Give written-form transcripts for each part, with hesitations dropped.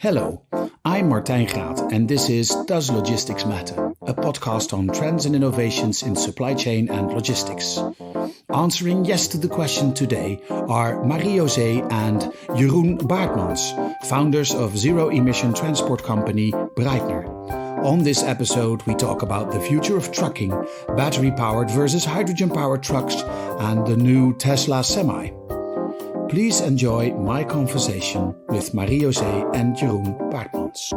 Hello, I'm Martijn Graat and this is Does Logistics Matter? A podcast on trends and innovations in supply chain and logistics. Answering yes to the question today are Marie-José and Jeroen Baartmans, founders of zero-emission transport company BREYTNER. On this episode, we talk about the future of trucking, battery-powered versus hydrogen-powered trucks, and the new Tesla Semi. Please enjoy my conversation with Marie-José and Jeroen Baartmans.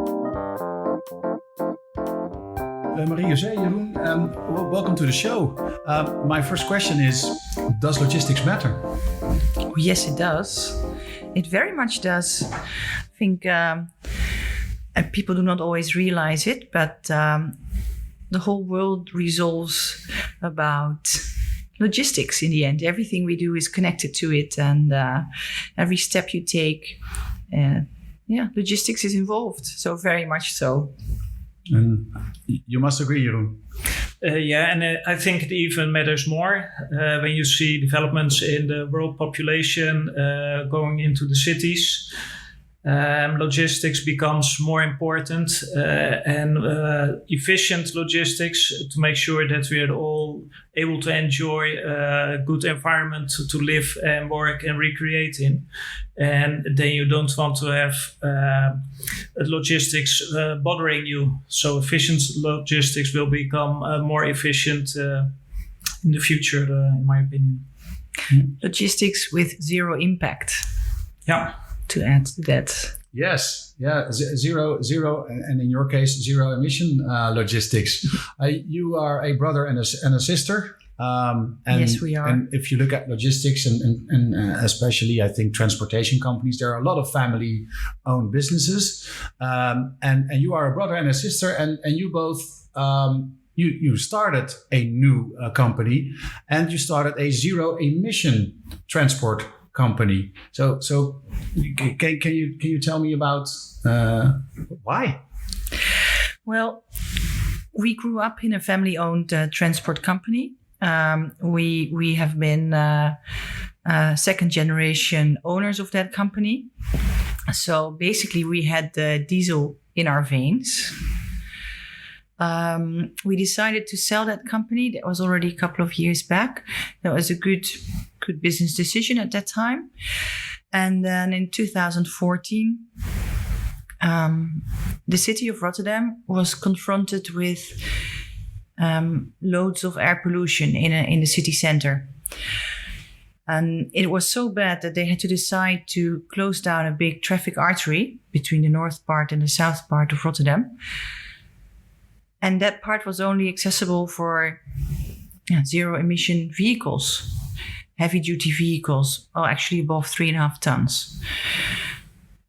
Marie-José, Jeroen, welcome to the show. My first question is, does logistics matter? Oh, yes, it does. It very much does. I think people do not always realize it, but the whole world revolves about logistics in the end. Everything we do is connected to it, and every step you take, logistics is involved. So very much so. And you must agree, Jeroen. I think it even matters more when you see developments in the world population going into the cities. Logistics becomes more important and efficient logistics to make sure that we are all able to enjoy a good environment to live and work and recreate in. And then you don't want to have logistics bothering you. So efficient logistics will become more efficient in the future, in my opinion. Logistics with zero impact. Yeah. To add to that. Yes, zero, and in your case, zero emission logistics. You are a brother and a sister. Yes, we are. And if you look at logistics and especially, I think, transportation companies, there are a lot of family-owned businesses. And you are a brother and a sister, and you both you started a new company, and you started a zero-emission transport company. So can you tell me about why? Well, we grew up in a family-owned transport company. We have been second-generation owners of that company. So basically, we had diesel in our veins. We decided to sell that company. That was already a couple of years back. That was a good business decision at that time. And then in 2014, the city of Rotterdam was confronted with loads of air pollution in the city center. And it was so bad that they had to decide to close down a big traffic artery between the north part and the south part of Rotterdam. And that part was only accessible for zero-emission vehicles, heavy-duty vehicles, actually above 3.5 tons.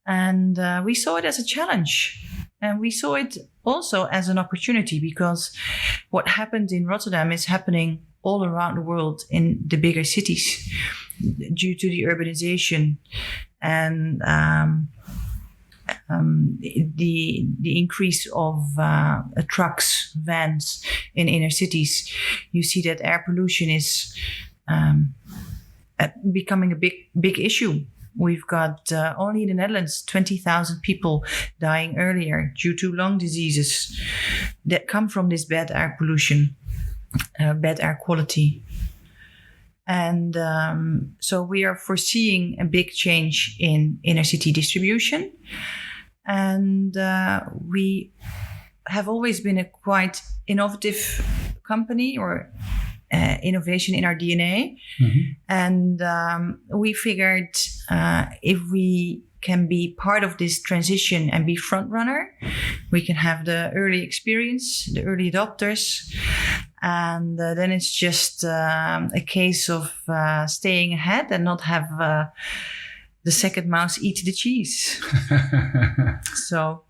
And we saw it as a challenge. And we saw it also as an opportunity, because what happened in Rotterdam is happening all around the world in the bigger cities due to the urbanization and the increase of trucks, vans in inner cities. You see that air pollution is becoming a big issue. We've got only in the Netherlands 20,000 people dying earlier due to lung diseases that come from this bad air pollution, bad air quality. And so we are foreseeing a big change in inner city distribution. And we have always been a quite innovative company, or innovation in our DNA. Mm-hmm. And we figured if we can be part of this transition and be front runner, we can have the early experience, the early adopters. And then it's just a case of staying ahead and not have the second mouse eat the cheese. So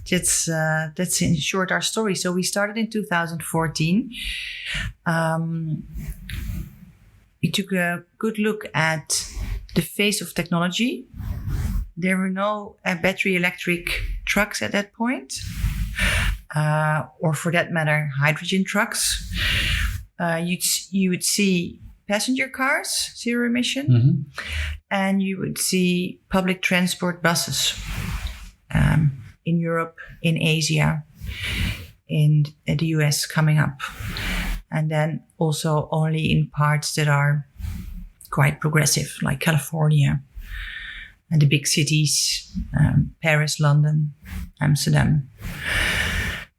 that's in short our story. So we started in 2014. We took a good look at the face of technology. There were no battery electric trucks at that point. Or for that matter, hydrogen trucks. You would see passenger cars, zero emission, and you would see public transport buses. in Europe, in Asia, in the US coming up. And then also only in parts that are quite progressive, like California and the big cities, Paris, London, Amsterdam.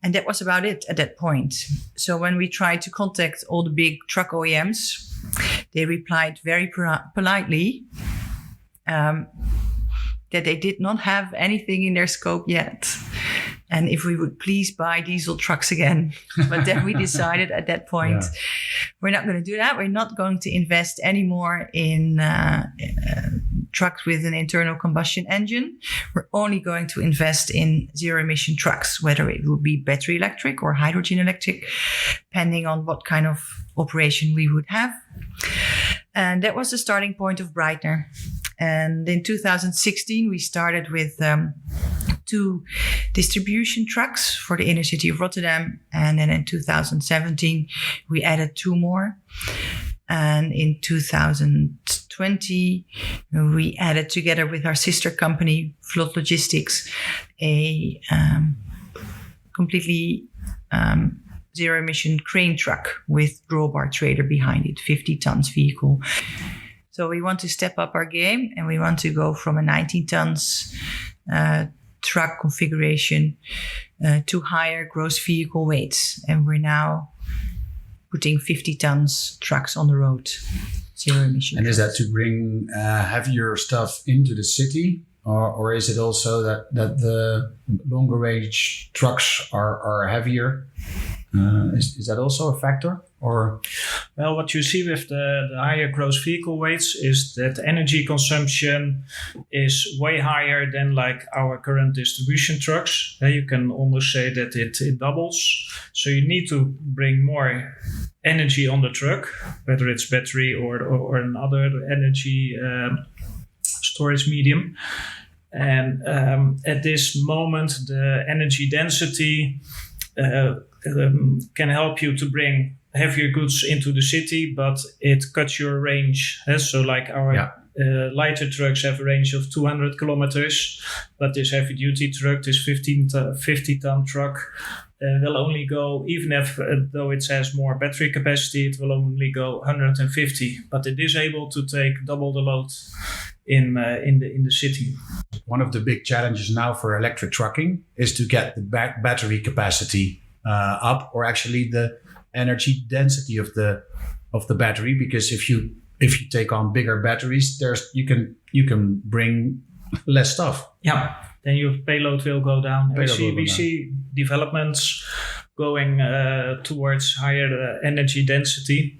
And that was about it at that point. So when we tried to contact all the big truck OEMs, they replied very politely that they did not have anything in their scope yet. And if we would please buy diesel trucks again. But then we decided at that point, we're not going to do that. We're not going to invest anymore in trucks with an internal combustion engine. We're only going to invest in zero emission trucks, whether it would be battery electric or hydrogen electric, depending on what kind of operation we would have. And that was the starting point of BREYTNER. And in 2016, we started with 2 distribution trucks for the inner city of Rotterdam. And then in 2017, we added 2 more. And in 2020, we added, together with our sister company, Vlot Logistics, a completely zero emission crane truck with drawbar trailer behind it, 50 tons vehicle. So we want to step up our game, and we want to go from a 19 tons truck configuration to higher gross vehicle weights. And we're now putting 50 tons trucks on the road, zero emission. And trucks. is that to bring heavier stuff into the city? Or is it also that the longer range trucks are heavier? Is that also a factor? Or well, what you see with the higher gross vehicle weights is that energy consumption is way higher than like our current distribution trucks. You can almost say that it doubles. So you need to bring more energy on the truck, whether it's battery or another energy storage medium. And at this moment, the energy density can help you to bring heavier goods into the city, but it cuts your range. So like our lighter trucks have a range of 200 kilometers, but this heavy duty truck, this 50-ton truck, will only go, even if though it has more battery capacity, it will only go 150. But it is able to take double the load in the city. One of the big challenges now for electric trucking is to get the battery capacity up, or actually the energy density of the battery. Because if you take on bigger batteries, you can bring less stuff. Yeah, then your payload will go down. We see developments going towards higher energy density.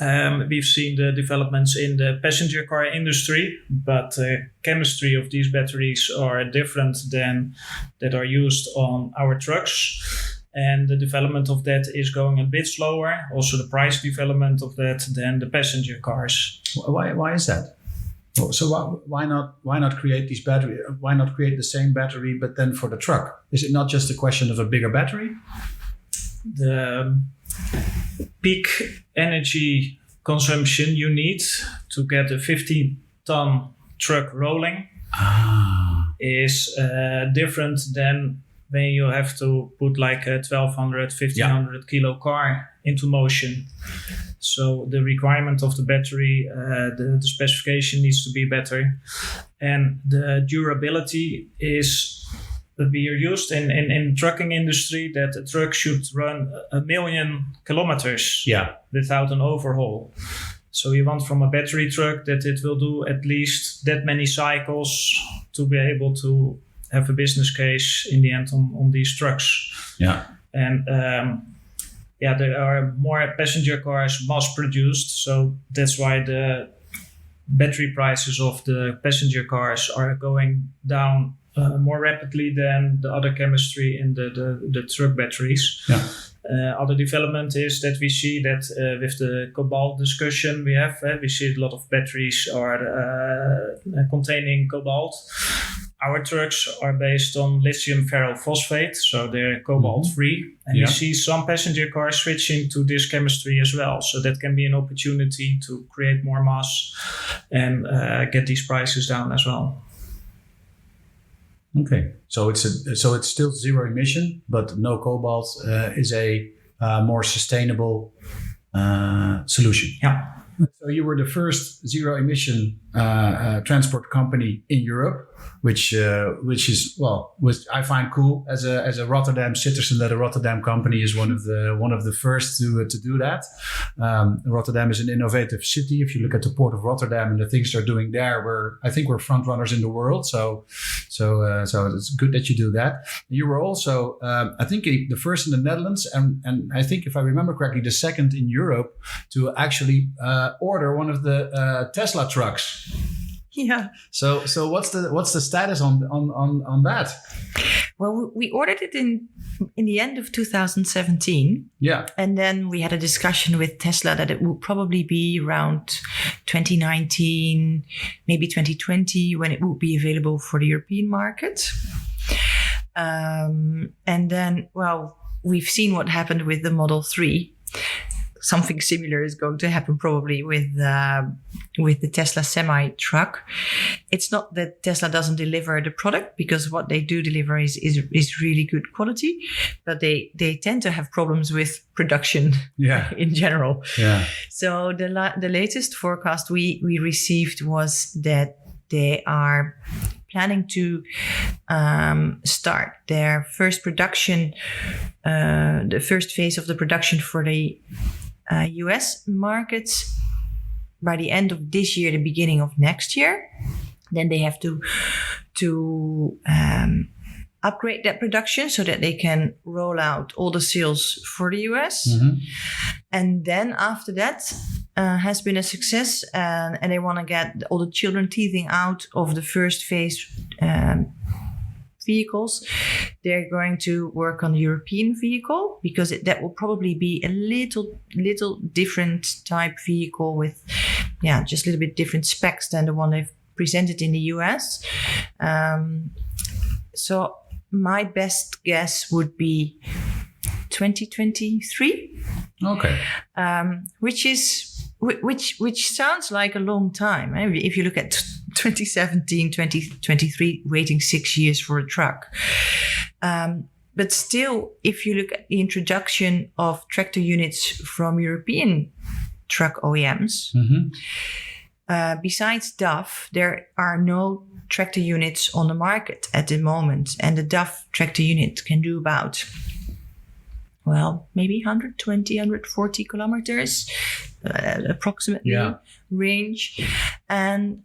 We've seen the developments in the passenger car industry, but chemistry of these batteries are different than that are used on our trucks. And the development of that is going a bit slower. Also, the price development of that than the passenger cars. Why is that? So why not create these battery? Why not create the same battery, but then for the truck? Is it not just a question of a bigger battery? The peak energy consumption you need to get a 50-ton truck rolling is different than when you have to put like a 1,200, 1,500 kilo car into motion. So the requirement of the battery, the specification needs to be better. And the durability is, we are used in trucking industry that a truck should run 1 million kilometers without an overhaul. So we want from a battery truck that it will do at least that many cycles to be able to have a business case in the end on these trucks. Yeah. And there are more passenger cars mass produced. So that's why the battery prices of the passenger cars are going down more rapidly than the other chemistry in the truck batteries. Yeah. Other development is that we see that with the cobalt discussion we have, we see a lot of batteries are containing cobalt. Our trucks are based on lithium ferrophosphate, so they're cobalt-free. And you see some passenger cars switching to this chemistry as well. So that can be an opportunity to create more mass and get these prices down as well. Okay, so it's still zero emission, but no cobalt is a more sustainable solution. Yeah. So you were the first zero emission transport company in Europe, which is I find cool as a Rotterdam citizen that a Rotterdam company is one of the first to do that. Rotterdam is an innovative city. If you look at the port of Rotterdam and the things they're doing there, I think we're front runners in the world. So it's good that you do that. You were also I think the first in the Netherlands, and I think if I remember correctly, the second in Europe to actually order one of the Tesla trucks. Yeah. So what's the status on that? Well, we ordered it in the end of 2017. Yeah. And then we had a discussion with Tesla that it would probably be around 2019, maybe 2020, when it would be available for the European market. And then, we've seen what happened with the Model 3. Something similar is going to happen probably with the Tesla semi truck. It's not that Tesla doesn't deliver the product, because what they do deliver is really good quality, but they tend to have problems with production in general. Yeah. So the latest forecast we received was that they are planning to start their first production, the first phase of the production for the US markets by the end of this year, the beginning of next year. Then they have to upgrade that production so that they can roll out all the sales for the US. Mm-hmm. And then after that has been a success, and they want to get all the children teething out of the first phase vehicles, they're going to work on the European vehicle, because that will probably be a little different type vehicle with just a little bit different specs than the one they've presented in the US. So my best guess would be 2023. Okay. Which sounds like a long time. If you look at 2017, 2023, waiting 6 years for a truck. But still, if you look at the introduction of tractor units from European truck OEMs, besides DAF, there are no tractor units on the market at the moment. And the DAF tractor unit can do about, maybe 120, 140 kilometers. Approximately range, and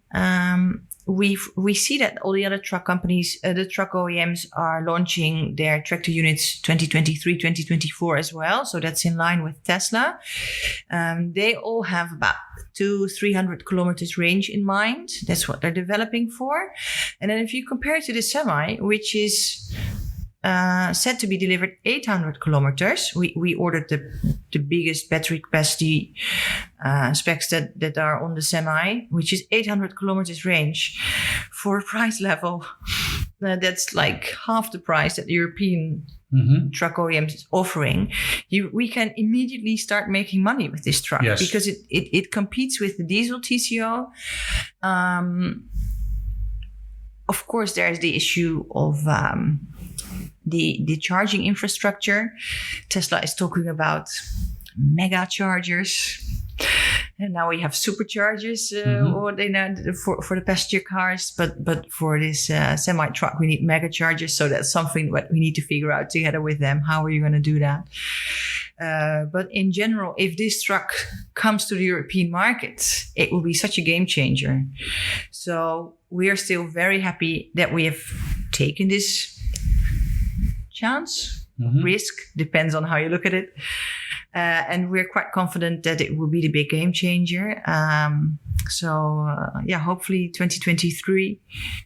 we see that all the other truck companies, the truck OEMs, are launching their tractor units 2023, 2024 as well. So that's in line with Tesla. They all have about 200-300 kilometers range in mind. That's what they're developing for. And then if you compare it to the semi, which is said to be delivered 800 kilometers. We ordered the biggest battery capacity specs that are on the semi, which is 800 kilometers range for a price level that's like half the price that the European truck OEMs is offering. We can immediately start making money with this truck because it competes with the diesel TCO. Of course, there's the issue of the charging infrastructure. Tesla is talking about mega chargers. And now we have superchargers, for the passenger cars, but for this semi truck, we need mega chargers. So that's something that we need to figure out together with them. How are you going to do that? But in general, if this truck comes to the European market, it will be such a game changer. So we are still very happy that we have taken this chance. Risk, depends on how you look at it. And we're quite confident that it will be the big game changer. Hopefully 2023,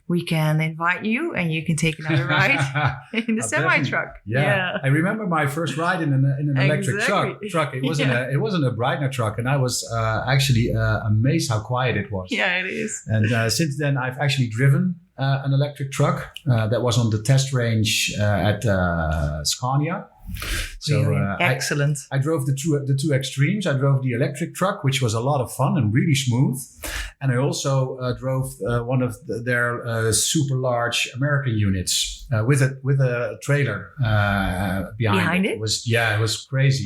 we can invite you and you can take another ride in the semi-truck. Yeah. I remember my first ride in an electric truck. It wasn't a BREYTNER truck, and I was actually amazed how quiet it was. Yeah, it is. And since then, I've actually driven an electric truck that was on the test range at Scania. So excellent. I drove the two extremes. I drove the electric truck, which was a lot of fun and really smooth. And I also drove one of their super large American units with a trailer behind it. It was crazy.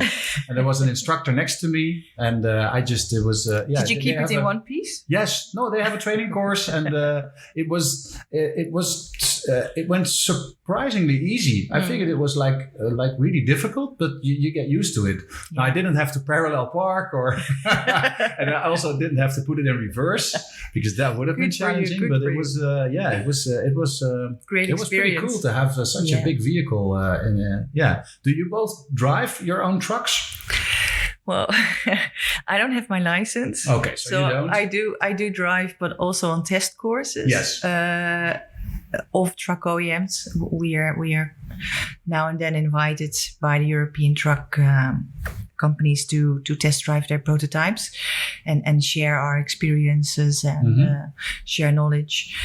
And there was an instructor next to me, and Did you keep it in one piece? Yes. No, they have a training course, and it went surprisingly easy. I figured it was like really difficult, but you get used to it. Yeah. Now, I didn't have to parallel park, and I also didn't have to put it in reverse because that would have been challenging. But it was great. It was pretty cool to have such a big vehicle. Do you both drive your own trucks? Well, I don't have my license. Okay, so you don't? I do drive, but also on test courses. Yes. Of truck OEMs, we are now and then invited by the European truck companies to test drive their prototypes and share our experiences and share knowledge,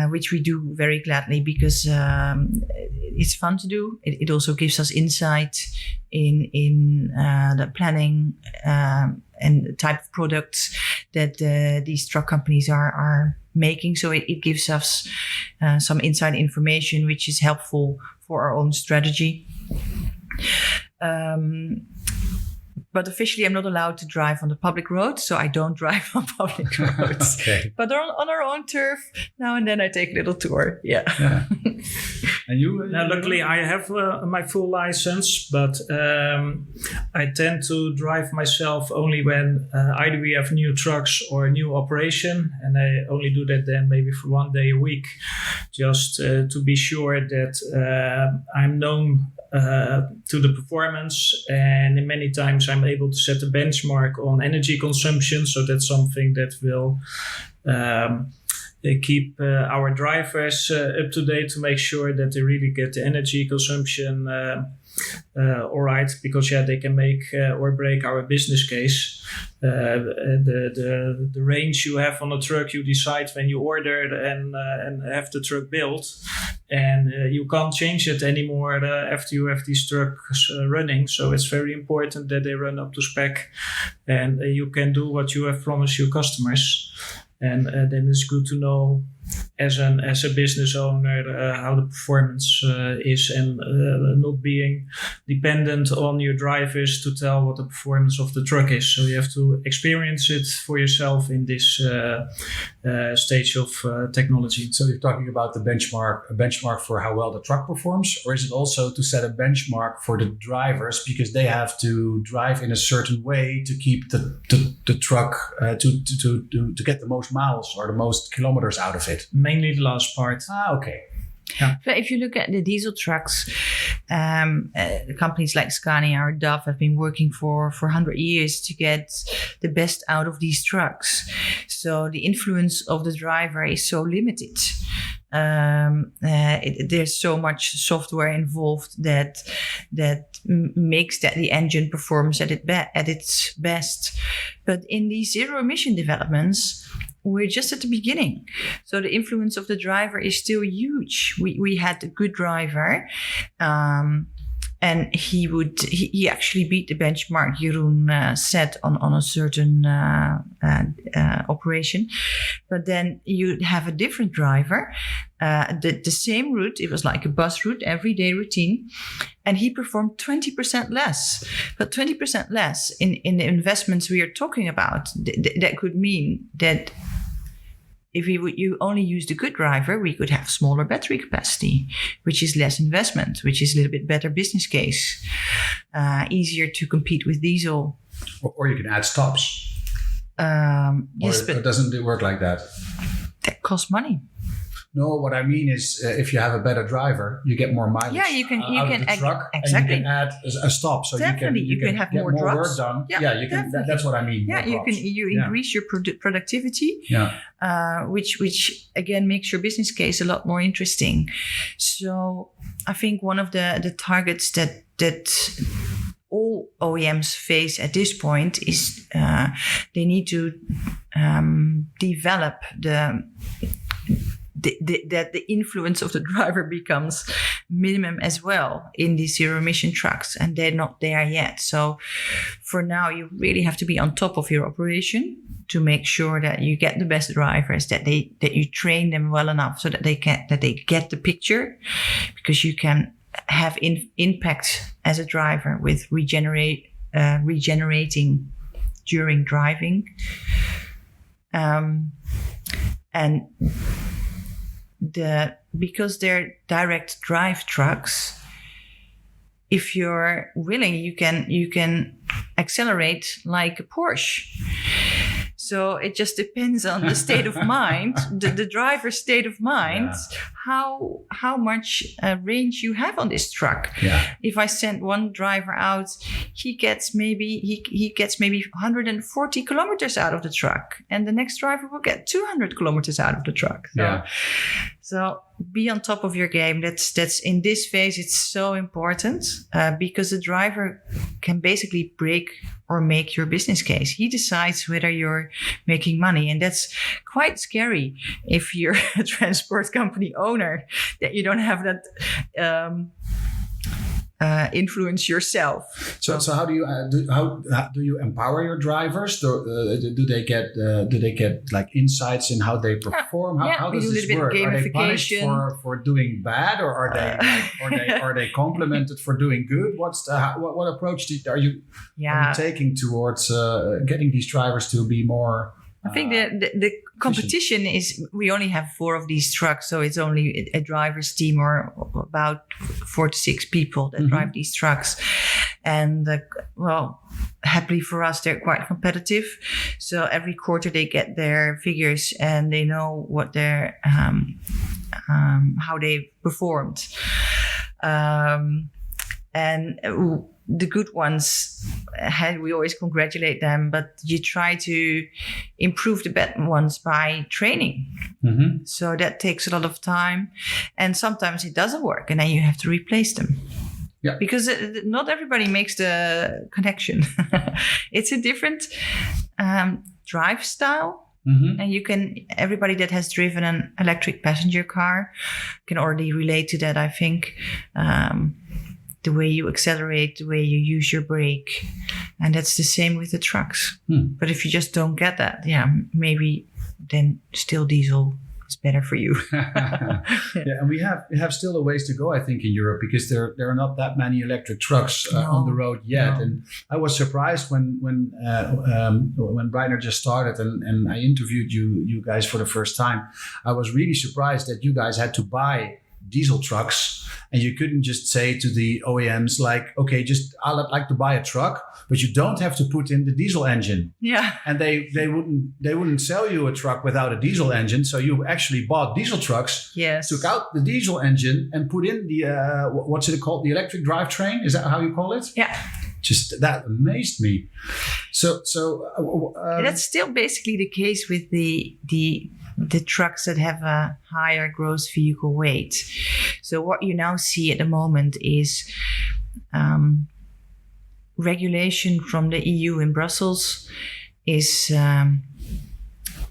which we do very gladly because it's fun to do. It also gives us insight in the planning and the type of products that these truck companies are making. So it gives us some inside information, which is helpful for our own strategy. But officially, I'm not allowed to drive on the public roads, so I don't drive on public roads. Okay. But on our own turf, now and then I take a little tour. Yeah. And you? Now, luckily, I have my full license, but I tend to drive myself only when either we have new trucks or a new operation, and I only do that then maybe for 1 day a week, just to be sure that I'm known to the performance, and many times I'm able to set a benchmark on energy consumption. So that's something that will keep our drivers up to date to make sure that they really get the energy consumption all right, because they can make or break our business case. The range you have on a truck, you decide when you order and have the truck built, and you can't change it anymore after you have these trucks running. So it's very important that they run up to spec, and you can do what you have promised your customers. And then it's good to know as a business owner how the performance is, and not being dependent on your drivers to tell what the performance of the truck is. So you have to experience it for yourself in this stage of technology. So you're talking about a benchmark for how well the truck performs, or is it also to set a benchmark for the drivers because they have to drive in a certain way to keep the truck to get the most miles or the most kilometers out of it? Mainly the last part. Okay. Yeah. So if you look at the diesel trucks, companies like Scania or DAF have been working for 100 years to get the best out of these trucks. So the influence of the driver is so limited. There's so much software involved that makes that the engine performs at its best. But in these zero emission developments, we're just at the beginning. So the influence of the driver is still huge. We had a good driver, and he actually beat the benchmark Jeroen set on a certain operation. But then you have a different driver, the same route. It was like a bus route, everyday routine, and he performed 20% less. But 20% less in the investments we are talking about, that could mean that if you only use the good driver, we could have smaller battery capacity, which is less investment, which is a little bit better business case, easier to compete with diesel. Or you can add stops. Yes, but or doesn't it work like that? That costs money. No, what I mean is if you have a better driver, you get more mileage. Yeah, you can truck, exactly. and you can add a stop, so definitely you can have more drops. work done. Yeah, you can. That's what I mean. Yeah, you increase your productivity. Yeah. Which again makes your business case a lot more interesting. So I think one of the targets that all OEMs face at this point is they need to develop that the influence of the driver becomes minimum as well in these zero emission trucks, and they're not there yet. So for now, you really have to be on top of your operation to make sure that you get the best drivers, that you train them well enough so that they get the picture, because you can have impact as a driver with regenerating during driving. And because they're direct drive trucks, if you're willing, you can accelerate like a Porsche. So it just depends on the state of mind, the driver's state of mind, how much range you have on this truck. Yeah. If I send one driver out, he gets maybe 140 kilometers out of the truck, and the next driver will get 200 kilometers out of the truck. So be on top of your game. That's in this phase, it's so important because the driver can basically break or make your business case. He decides whether you're making money, and that's quite scary if you're a transport company owner, that you don't have that influence yourself. So how do you do you empower your drivers? Do they get like insights in how they perform? How does this work? Are they punished for doing bad, or are they complimented for doing good? What approach are you taking towards getting these drivers to be more? I think the competition is, we only have 4 of these trucks, so it's only a driver's team or about 4 to 6 people that drive these trucks. And happily for us, they're quite competitive. So every quarter they get their figures and they know what their how they performed. And the good ones, we always congratulate them, but you try to improve the bad ones by training. Mm-hmm. So that takes a lot of time, and sometimes it doesn't work, and then you have to replace them. Yeah, because not everybody makes the connection. It's a different drive style. Mm-hmm. And everybody that has driven an electric passenger car can already relate to that, I think. The way you accelerate, the way you use your brake. And that's the same with the trucks. But if you just don't get that, maybe then still diesel is better for you. And we have still a ways to go, I think, in Europe, because there are not that many electric trucks on the road yet. No. And I was surprised when BREYTNER just started and I interviewed you guys for the first time. I was really surprised that you guys had to buy diesel trucks, and you couldn't just say to the OEMs like, okay, I'd like to buy a truck, but you don't have to put in the diesel engine. Yeah. And they wouldn't sell you a truck without a diesel engine. So you actually bought diesel trucks, took out the diesel engine and put in the what's it called? The electric drivetrain? Is that how you call it? Yeah. Just that amazed me. So that's still basically the case with the trucks that have a higher gross vehicle weight. So what you now see at the moment is regulation from the EU in Brussels is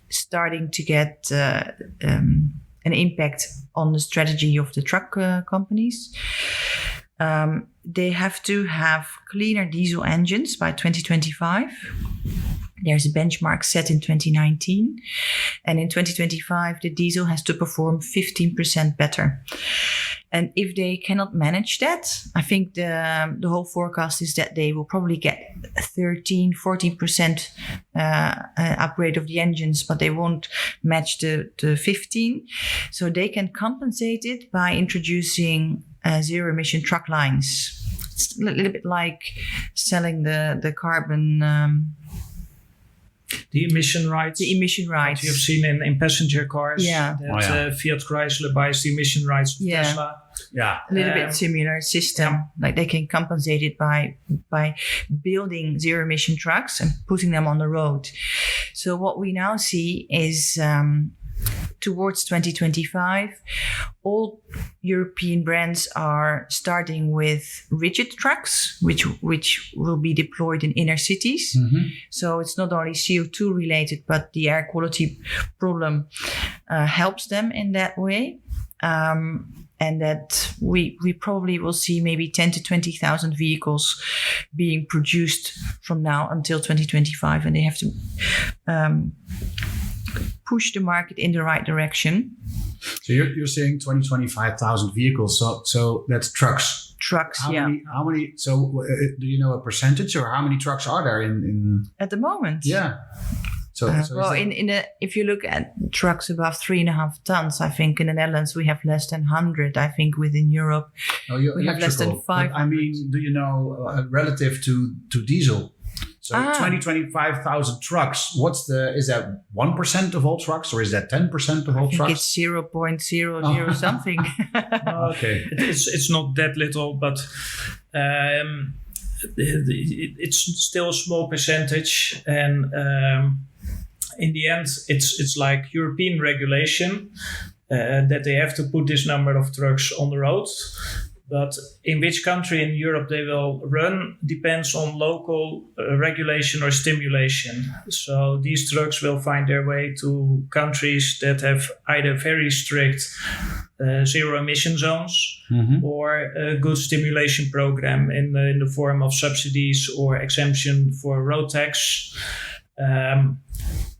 starting to get an impact on the strategy of the truck companies. They have to have cleaner diesel engines by 2025. There's a benchmark set in 2019. And in 2025, the diesel has to perform 15% better. And if they cannot manage that, I think the whole forecast is that they will probably get 14% upgrade of the engines, but they won't match the 15. So they can compensate it by introducing zero emission truck lines. It's a little bit like selling the carbon... The emission rights. The emission rights. What you have seen in passenger cars. Yeah. That Fiat Chrysler buys the emission rights of Tesla. Yeah. A little bit similar system. Yeah. Like they can compensate it by building zero emission trucks and putting them on the road. So what we now see is towards 2025, all European brands are starting with rigid trucks, which will be deployed in inner cities. Mm-hmm. So it's not only CO2 related, but the air quality problem helps them in that way. And that we probably will see maybe 10 to 20,000 vehicles being produced from now until 2025, and they have to push the market in the right direction. So you're saying 25,000 vehicles. So that's trucks. Trucks, How many? So do you know a percentage, or how many trucks are there in? At the moment? Yeah. So if you look at trucks above 3.5 tons, I think in the Netherlands we have less than 100. I think within Europe we have less than 500. I mean, do you know relative to diesel? So 25,000 trucks. Is that 1% of all trucks, or is that 10% of all trucks? I think it's 0.00 something. Okay, it's not that little, but it's still a small percentage, and in the end, it's like European regulation that they have to put this number of trucks on the road. But in which country in Europe they will run depends on local regulation or stimulation. So these trucks will find their way to countries that have either very strict zero emission zones or a good stimulation program in the form of subsidies or exemption for road tax.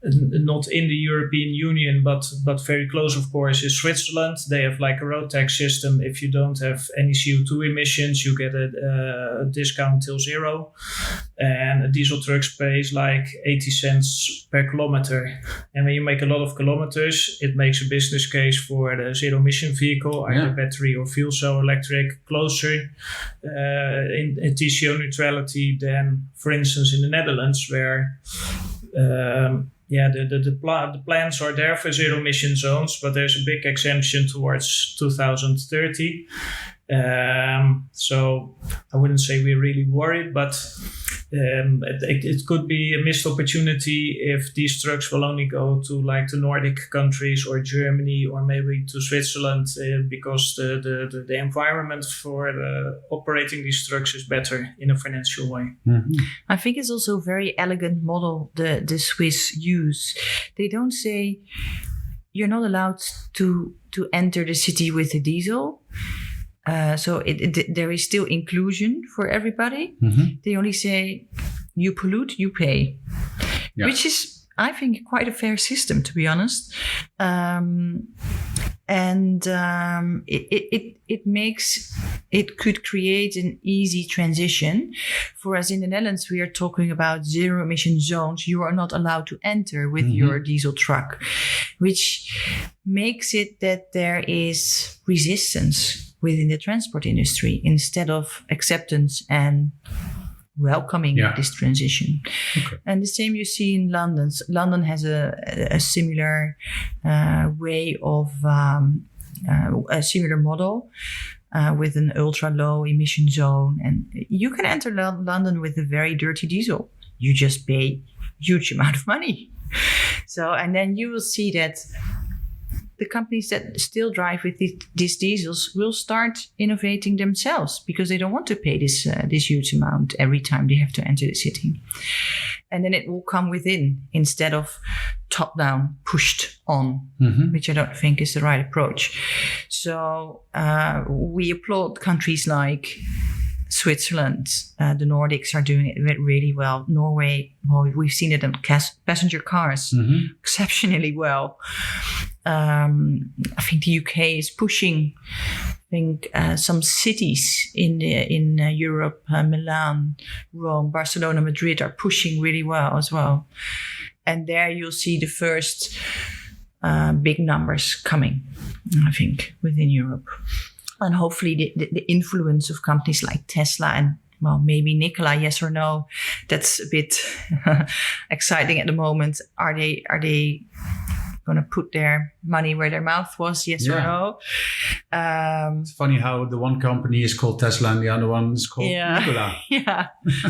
Not in the European Union, but very close, of course, is Switzerland. They have like a road tax system. If you don't have any CO2 emissions, you get a discount till zero. And a diesel truck pays like 80 cents per kilometer. And when you make a lot of kilometers, it makes a business case for the zero emission vehicle, either battery or fuel cell electric, closer in TCO neutrality than, for instance, in the Netherlands, where the plans are there for zero emission zones, but there's a big exemption towards 2030. So I wouldn't say we're really worried, but it could be a missed opportunity if these trucks will only go to like the Nordic countries or Germany or maybe to Switzerland because the environment for operating these trucks is better in a financial way. Mm-hmm. I think it's also a very elegant model the Swiss use. They don't say you're not allowed to enter the city with a diesel. So there is still inclusion for everybody. Mm-hmm. They only say, you pollute, you pay. Yeah. Which is, I think, quite a fair system, to be honest. It could create an easy transition. For us in the Netherlands, we are talking about zero emission zones. You are not allowed to enter with your diesel truck, which makes it that there is resistance within the transport industry instead of acceptance and welcoming this transition. Okay. And the same you see in London. London has a similar way of a similar model with an ultra low emission zone. And you can enter London with a very dirty diesel. You just pay huge amount of money. So, and then you will see that the companies that still drive with these diesels will start innovating themselves because they don't want to pay this huge amount every time they have to enter the city. And then it will come within instead of top-down, pushed on, which I don't think is the right approach. So we applaud countries like Switzerland. The Nordics are doing it really well. Norway, well, we've seen it in passenger cars exceptionally well. I think the UK is pushing. I think some cities in Europe, Milan, Rome, Barcelona, Madrid are pushing really well as well. And there you'll see the first big numbers coming, I think, within Europe. And hopefully the influence of companies like Tesla and, well, maybe Nikola, yes or no, that's a bit exciting at the moment. Are they going to put their money where their mouth was, yes or no? It's funny how the one company is called Tesla and the other one is called Nikola. Yeah,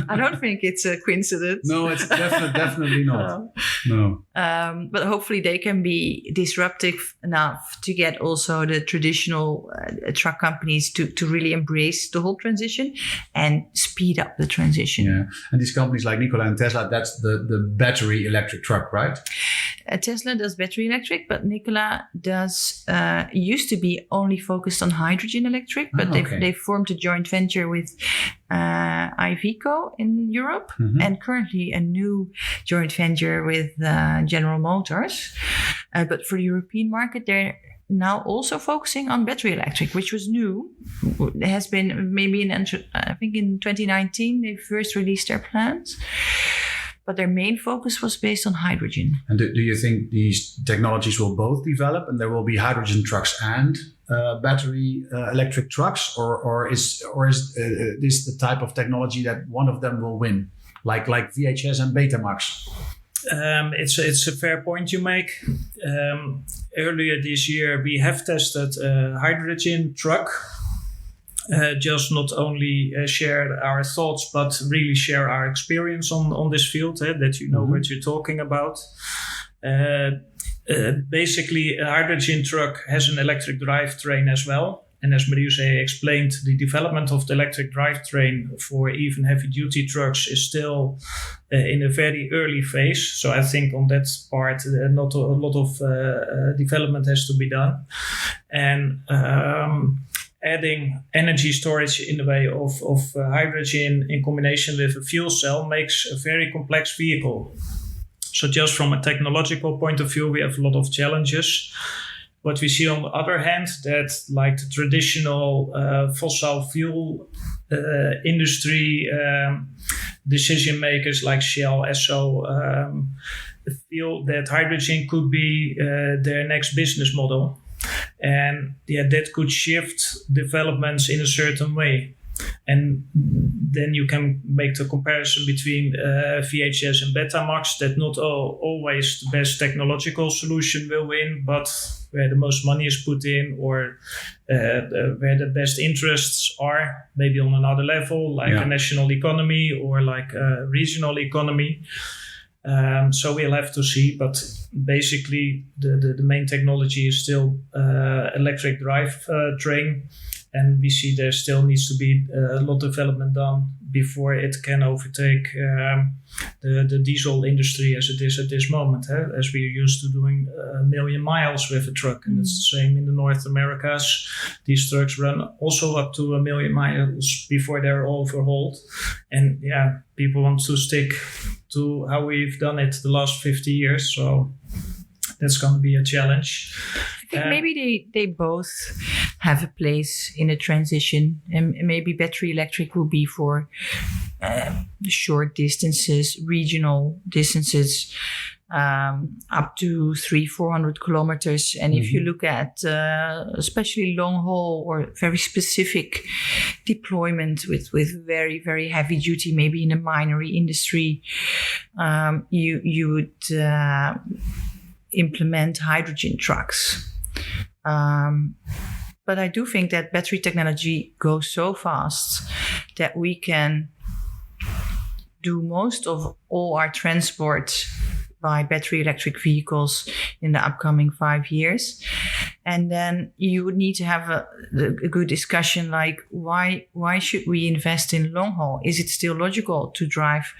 I don't think it's a coincidence. No, it's definitely not. No. But hopefully they can be disruptive enough to get also the traditional truck companies to really embrace the whole transition and speed up the transition. Yeah, and these companies like Nikola and Tesla, that's the battery electric truck, right? Tesla does battery electric, but Nikola does used to be only focused on hydrogen electric, but they formed a joint venture with Iveco in Europe, and currently a new joint venture with General Motors. But for the European market, they're now also focusing on battery electric, which was new. It has been maybe I think in 2019 they first released their plans. But their main focus was based on hydrogen. And do you think these technologies will both develop and there will be hydrogen trucks and battery electric trucks? Or is this the type of technology that one of them will win? Like VHS and Betamax? It's a fair point you make. Earlier this year, we have tested a hydrogen truck. Just not only share our thoughts, but really share our experience on this field, that you know what you're talking about. Basically, a hydrogen truck has an electric drivetrain as well. And as Marie-José explained, the development of the electric drivetrain for even heavy-duty trucks is still in a very early phase. So I think on that part, not a lot of development has to be done. And adding energy storage in the way of hydrogen in combination with a fuel cell makes a very complex vehicle. So just from a technological point of view, we have a lot of challenges. What we see on the other hand, that like the traditional fossil fuel industry decision makers like Shell, Esso, feel that hydrogen could be their next business model. And that could shift developments in a certain way. And then you can make the comparison between VHS and Betamax, that not always the best technological solution will win, but where the most money is put in, or where the best interests are, maybe on another level, like a national economy or like a regional economy. So we'll have to see, but basically the main technology is still electric drivetrain, and we see there still needs to be a lot of development done before it can overtake the diesel industry as it is at this moment, as we are used to doing 1 million miles with a truck. And it's the same in the North Americas. These trucks run also up to 1 million miles before they're overhauled. And people want to stick to how we've done it the last 50 years. So that's going to be a challenge. I think maybe they both have a place in a transition, and maybe battery electric will be for short distances, regional distances, up to 300-400 kilometers. And if you look at especially long haul or very specific deployment with very, very heavy duty, maybe in a minery industry, you would implement hydrogen trucks. But I do think that battery technology goes so fast that we can do most of all our transport by battery electric vehicles in the upcoming 5 years. And then you would need to have a good discussion, like why should we invest in long haul? Is it still logical to drive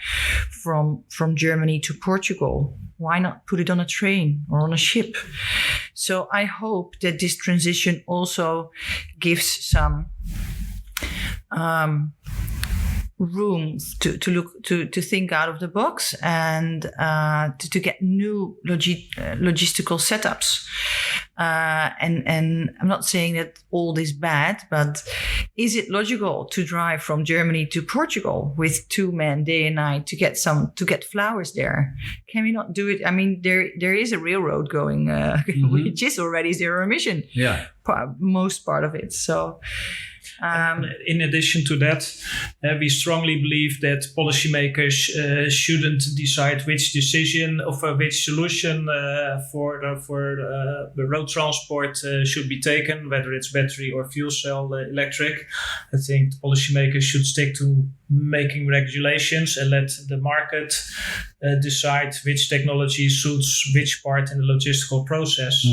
from Germany to Portugal? Why not put it on a train or on a ship? So I hope that this transition also gives some room to think out of the box and to get new logistical setups. And I'm not saying that all is bad, but is it logical to drive from Germany to Portugal with 2 men day and night to get flowers there? Can we not do it? I mean, there is a railroad going, which is already zero emission. Yeah, most part of it. So. In addition to that, we strongly believe that policymakers shouldn't decide which decision of which solution for the road transport should be taken, whether it's battery or fuel cell electric. I think policymakers should stick to making regulations and let the market decide which technology suits which part in the logistical process.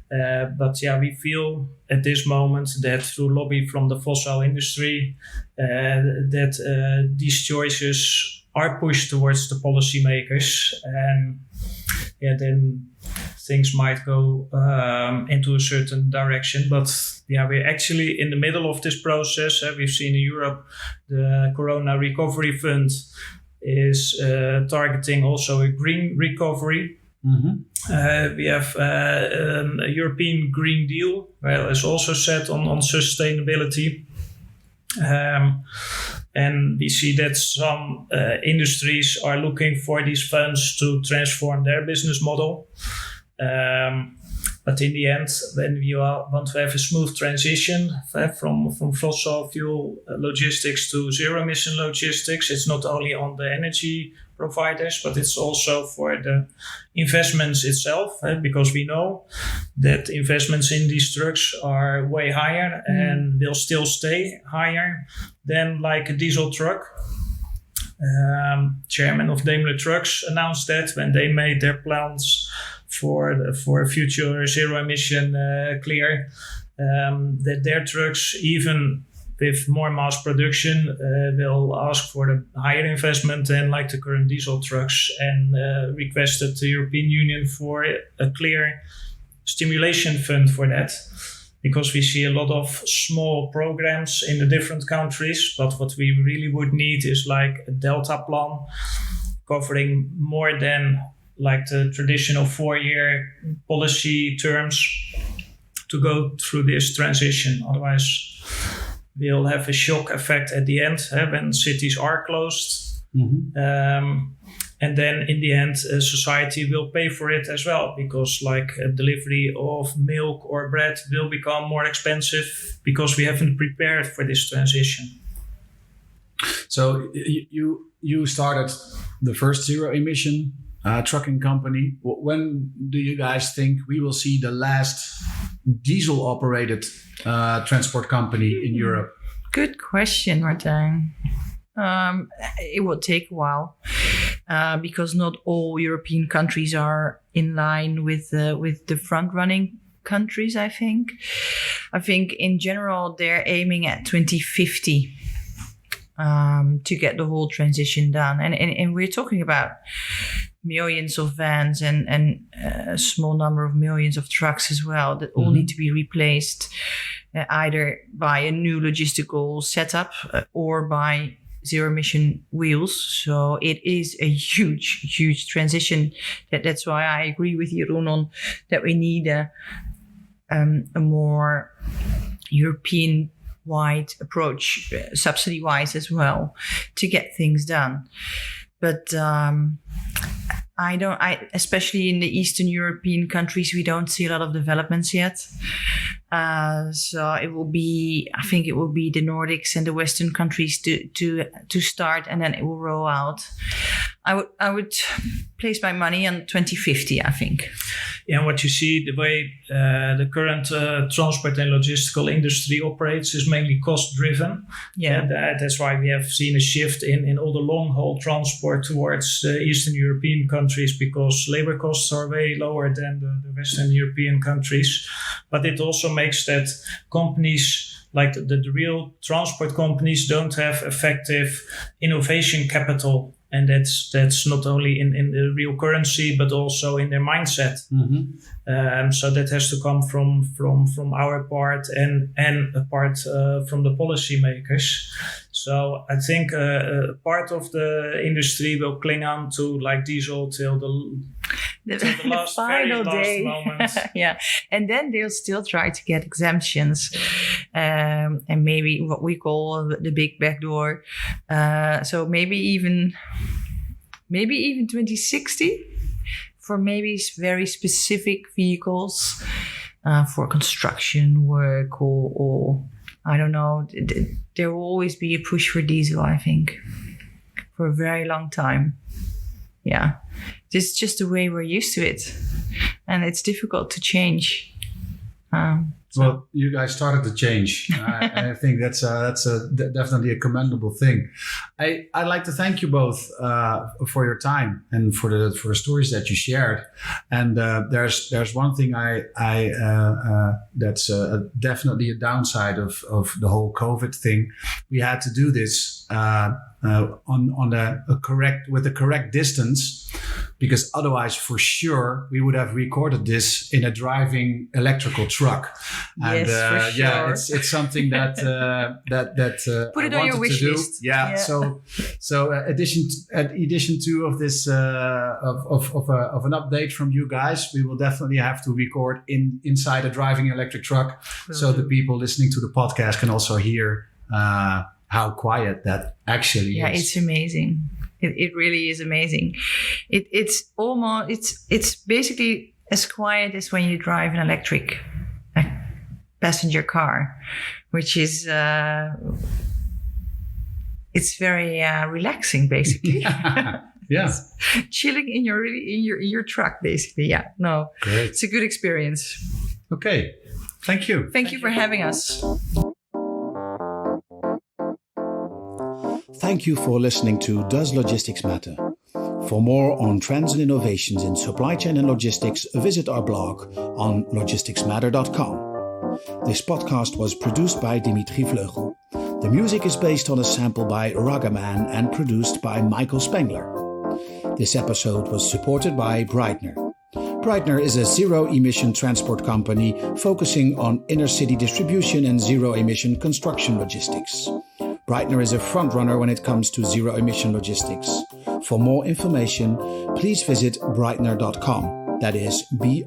But we feel at this moment that through lobby from the fossil industry, that these choices are pushed towards the policymakers. And then things might go into a certain direction. But we're actually in the middle of this process. We've seen in Europe the Corona Recovery Fund is targeting also a green recovery. Mm-hmm. We have a European Green Deal, where it's also set on sustainability. And we see that some industries are looking for these funds to transform their business model. But in the end, when we want to have a smooth transition from fossil fuel logistics to zero emission logistics, it's not only on the energy providers, but it's also for the investments itself, because we know that investments in these trucks are way higher and will still stay higher than like a diesel truck. Chairman of Daimler Trucks announced that when they made their plans for a future zero emission clear, that their trucks, even with more mass production, will ask for the higher investment than like the current diesel trucks, and requested the European Union for a clear stimulation fund for that. Because we see a lot of small programs in the different countries, but what we really would need is like a Delta plan covering more than like the traditional 4-year policy terms to go through this transition. Otherwise, we'll have a shock effect at the end when cities are closed. Mm-hmm. And then in the end, society will pay for it as well, because like a delivery of milk or bread will become more expensive because we haven't prepared for this transition. So you started the first zero emission trucking company. When do you guys think we will see the last diesel operated transport company in Europe? Good question, Martijn. It will take a while. Because not all European countries are in line with the front-running countries, I think. I think in general, they're aiming at 2050 to get the whole transition done. And we're talking about millions of vans and a small number of millions of trucks as well that all need to be replaced either by a new logistical setup or by zero emission wheels. So it is a huge transition. That's why I agree with Jeroen on that we need a more European wide approach, subsidy wise as well, to get things done. But especially in the Eastern European countries, we don't see a lot of developments yet. So I think it will be the Nordics and the Western countries to start, and then it will roll out. I would place my money on 2050, I think. Yeah, what you see, the way the current transport and logistical industry operates is mainly cost-driven. Yeah. And that's why we have seen a shift in all the long-haul transport towards Eastern European countries, because labor costs are way lower than the Western European countries. But it also makes that companies, like the real transport companies, don't have effective innovation capital. And that's not only in the real currency, but also in their mindset. Mm-hmm. So that has to come from our part and a part from the policymakers. So I think part of the industry will cling on to like diesel till the last final day. Moment. Yeah, and then they'll still try to get exemptions, and maybe what we call the big back door. So maybe even 2060 for maybe very specific vehicles for construction work or I don't know. There will always be a push for diesel, I think, for a very long time. Yeah, this is just the way we're used to it, and it's difficult to change. Well, you guys started to change. I think that's definitely a commendable thing. I'd like to thank you both for your time and for the stories that you shared. And there's one thing that's definitely a downside of the whole COVID thing. We had to do this on a correct distance, because otherwise, for sure, we would have recorded this in a driving electrical truck. And yes, for sure. Yeah, it's something that put it I on your wanted wish to do. list. Yeah. So edition 2 of this of an update from you guys, we will definitely have to record inside a driving electric truck, so the people listening to the podcast can also hear how quiet that actually is. Yeah, it's amazing. It really is amazing. It's basically as quiet as when you drive an electric passenger car, which is it's very relaxing, basically. Yeah. Chilling in your truck, basically. Yeah. No. Great. It's a good experience. Okay. Thank you. Thank you for having us. Thank you for listening to Does Logistics Matter? For more on trends and innovations in supply chain and logistics, visit our blog on logisticsmatter.com. This podcast was produced by Dimitri Vleugel. The music is based on a sample by Ragaman and produced by Michael Spengler. This episode was supported by BREYTNER. BREYTNER is a zero-emission transport company focusing on inner-city distribution and zero-emission construction logistics. BREYTNER is a front-runner when it comes to zero-emission logistics. For more information, please visit breytner.com. That is BREYTNER.